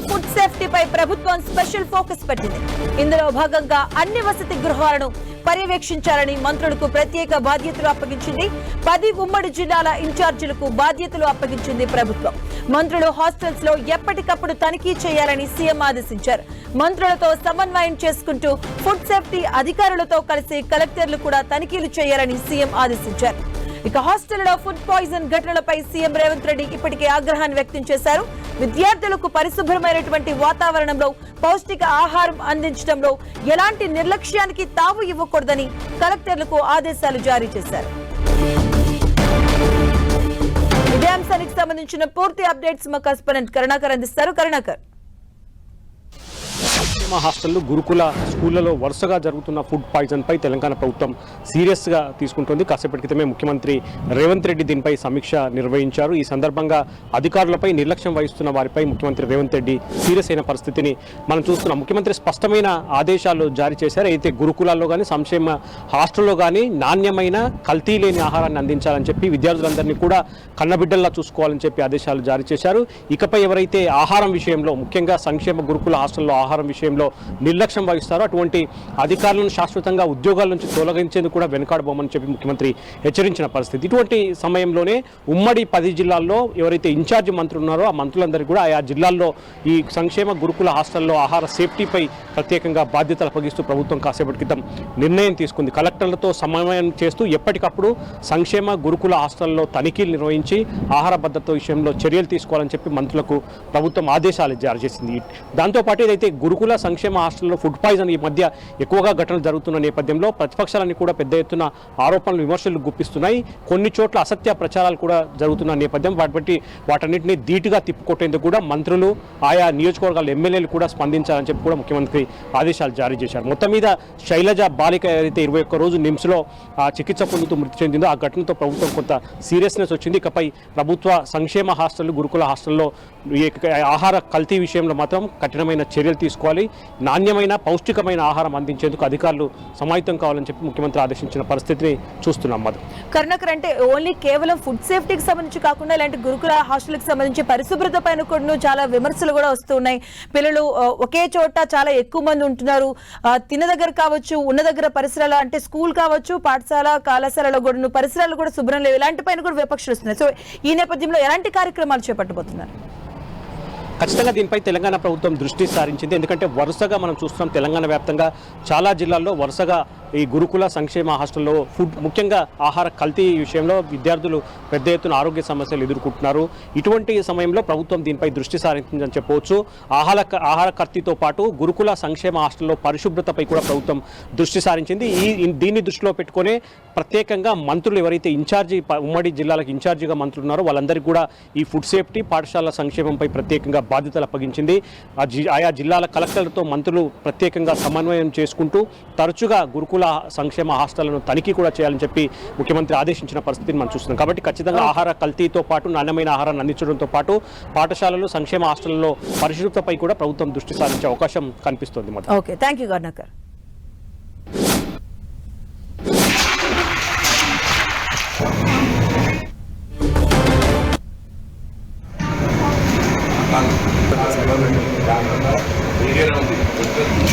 Food సేఫ్టీపై ప్రభుత్వం special focus పెట్టింది. ఇందులో భాగంగా అన్ని వసతి గృహాలను పర్యవేక్షించాలని మంత్రులకు ప్రత్యేక బాధ్యతలు అప్పగించింది. 10 ఉమ్మడి జిల్లాల ఇన్ఛార్జీలకు బాధ్యతలు అప్పగించింది ప్రభుత్వం. మంత్రులు హాస్టల్స్ లో ఎప్పటికప్పుడు తనిఖీ చేయాలని సీఎం ఆదేశించారు. మంత్రులతో సమన్వయం చేసుకుంటూ ఫుడ్ సేఫ్టీ అధికారులతో కలిసి కలెక్టర్లు కూడా తనిఖీలు చేయాలని సీఎం ఆదేశించారు. ఇక హాస్టల్లో ఫుడ్ పాయిజన్ ఘటనలపై సీఎం రేవంత్ రెడ్డి ఇప్పటికే ఆగ్రహాన్ని వ్యక్తం చేశారు. విద్యార్థులకు పరిశుభ్రమైనటువంటి వాతావరణంలో పౌష్టిక ఆహారం అందించడంలో ఎలాంటి నిర్లక్ష్యానికి తావు ఇవ్వకూడదని కలెక్టర్లకు ఆదేశాలు జారీ చేశారు. ఇదే అంశానికి సంబంధించిన పూర్తి అప్డేట్స్ మా కరెస్పాండెంట్ కరుణాకర్ అందిస్తారు. కరుణాకర్, హాస్టళ్లు గురుకుల స్కూళ్లలో వరుసగా జరుగుతున్న ఫుడ్ పాయిజన్ పై తెలంగాణ ప్రభుత్వం సీరియస్ గా తీసుకుంటుంది. కాసేపటి క్రితమే ముఖ్యమంత్రి రేవంత్ రెడ్డి దీనిపై సమీక్ష నిర్వహించారు. ఈ సందర్భంగా అధికారులపై నిర్లక్ష్యం వహిస్తున్న వారిపై ముఖ్యమంత్రి రేవంత్ రెడ్డి సీరియస్ అయిన పరిస్థితిని మనం చూస్తున్నాం. ముఖ్యమంత్రి స్పష్టమైన ఆదేశాలు జారీ చేశారు. అయితే గురుకులాల్లో కానీ సంక్షేమ హాస్టల్లో కానీ నాణ్యమైన కల్తీ లేని ఆహారాన్ని అందించాలని చెప్పి విద్యార్థులందరినీ కూడా కన్నబిడ్డల్లా చూసుకోవాలని చెప్పి ఆదేశాలు జారీ చేశారు. ఇకపై ఎవరైతే ఆహారం విషయంలో ముఖ్యంగా సంక్షేమ గురుకుల హాస్టల్లో ఆహారం విషయంలో నిర్లక్ష్యం వహిస్తారో అటువంటి అధికారులను శాశ్వతంగా ఉద్యోగాల నుంచి తొలగించేందుకు కూడా వెనుకాడబోమని చెప్పి ముఖ్యమంత్రి హెచ్చరించిన పరిస్థితి. ఇటువంటి సమయంలోనే ఉమ్మడి 10 జిల్లాల్లో ఎవరైతే ఇన్ఛార్జి మంత్రులు ఉన్నారో ఆ మంత్రులందరికీ కూడా ఆయా జిల్లాల్లో ఈ సంక్షేమ గురుకుల హాస్టల్లో ఆహార సేఫ్టీపై ప్రత్యేకంగా బాధ్యతలు అప్పగిస్తూ ప్రభుత్వం కాసేపటి క్రితం నిర్ణయం తీసుకుంది. కలెక్టర్లతో సమన్వయం చేస్తూ ఎప్పటికప్పుడు సంక్షేమ గురుకుల హాస్టల్లో తనిఖీలు నిర్వహించి ఆహార భద్రత విషయంలో చర్యలు తీసుకోవాలని చెప్పి మంత్రులకు ప్రభుత్వం ఆదేశాలు జారీ చేసింది. దాంతోపాటు ఏదైతే గురుకుల సంక్షేమ హాస్టల్లో ఫుడ్ పాయిజన్ ఈ మధ్య ఎక్కువగా ఘటనలు జరుగుతున్న నేపథ్యంలో ప్రతిపక్షాలన్నీ కూడా పెద్ద ఎత్తున ఆరోపణలు విమర్శలు గుప్పిస్తున్నాయి. కొన్ని చోట్ల అసత్య ప్రచారాలు కూడా జరుగుతున్న నేపథ్యం బట్టి వాటన్నిటిని ధీటుగా తిప్పుకొట్టేందుకు కూడా మంత్రులు ఆయా నియోజకవర్గాల ఎమ్మెల్యేలు కూడా స్పందించాలని చెప్పి కూడా ముఖ్యమంత్రి ఆదేశాలు జారీ చేశారు. మొత్తం మీద శైలజ బాలిక ఏదైతే 21 రోజు నిమ్స్లో చికిత్స పొందుతూ మృతి చెందిందో ఆ ఘటనతో ప్రభుత్వం కొంత సీరియస్నెస్ వచ్చింది. ఇకపై ప్రభుత్వ సంక్షేమ హాస్టల్ గురుకుల హాస్టల్లో ఆహార కల్తీ విషయంలో మాత్రం కఠినమైన చర్యలు తీసుకోవాలి. నాణ్యమైన పౌష్టికమైన ఆహారం అందించేందుకు అధికారులు సమాయత్తం కావాలని చెప్పి ముఖ్యమంత్రి ఆదేశించిన పరిస్థితిని చూస్తున్నాం. కరుణాకర్, అంటే ఓన్లీ కేవలం ఫుడ్ సేఫ్టీకి సంబంధించి కాకుండా ఇలాంటి గురుకుల హాస్టల్కి సంబంధించి పరిశుభ్రత పైన కూడా చాలా విమర్శలు కూడా వస్తున్నాయి. పిల్లలు ఒకే చోట చాలా ఎక్కువ మంది ఉంటున్నారు. తిన్న దగ్గర కావచ్చు, ఉన్న దగ్గర పరిసరాలు అంటే స్కూల్ కావచ్చు, పాఠశాల కళాశాలలో కూడా పరిసరాలు కూడా శుభ్రం లేవు. ఇలాంటి పైన కూడా విపక్షాలు వస్తున్నాయి. సో ఈ నేపథ్యంలో ఎలాంటి కార్యక్రమాలు చేపట్టబోతున్నారు? ఖచ్చితంగా దీనిపై తెలంగాణ ప్రభుత్వం దృష్టి సారించింది. ఎందుకంటే వరుసగా మనం చూస్తున్నాం తెలంగాణ వ్యాప్తంగా చాలా జిల్లాల్లో వరుసగా ఈ గురుకుల సంక్షేమ హాస్టల్లో ఫుడ్ ముఖ్యంగా ఆహార కల్తీ విషయంలో విద్యార్థులు పెద్ద ఎత్తున ఆరోగ్య సమస్యలు ఎదుర్కొంటున్నారు. ఇటువంటి సమయంలో ప్రభుత్వం దీనిపై దృష్టి సారించిందని చెప్పవచ్చు. ఆహార కల్తీతో పాటు గురుకుల సంక్షేమ హాస్టల్లో పరిశుభ్రతపై కూడా ప్రభుత్వం దృష్టి సారించింది. దీన్ని దృష్టిలో పెట్టుకునే ప్రత్యేకంగా మంత్రులు ఎవరైతే ఇన్ఛార్జి ఉమ్మడి జిల్లాలకు ఇన్ఛార్జిగా మంత్రులు ఉన్నారో వాళ్ళందరికీ కూడా ఈ ఫుడ్ సేఫ్టీ పాఠశాల సంక్షేమంపై ప్రత్యేకంగా బాధ్యతలు అప్పగించింది. ఆయా జిల్లాల కలెక్టర్లతో మంత్రులు ప్రత్యేకంగా సమన్వయం చేసుకుంటూ తరచుగా గురుకుల సంక్షేమ హాస్టళ్లను తనిఖీ కూడా చేయాలని చెప్పి ముఖ్యమంత్రి ఆదేశించిన పరిస్థితిని మనం చూస్తున్నాం. కాబట్టి ఖచ్చితంగా ఆహార కల్తీతో పాటు నాణ్యమైన ఆహారాన్ని అందించడంతో పాటు పాఠశాలలు సంక్షేమ హాస్టళ్లలో పరిశుభ్రతపై కూడా ప్రభుత్వం దృష్టి సారించే అవకాశం కనిపిస్తోంది. Okay, thank you Karunakar. ఉంది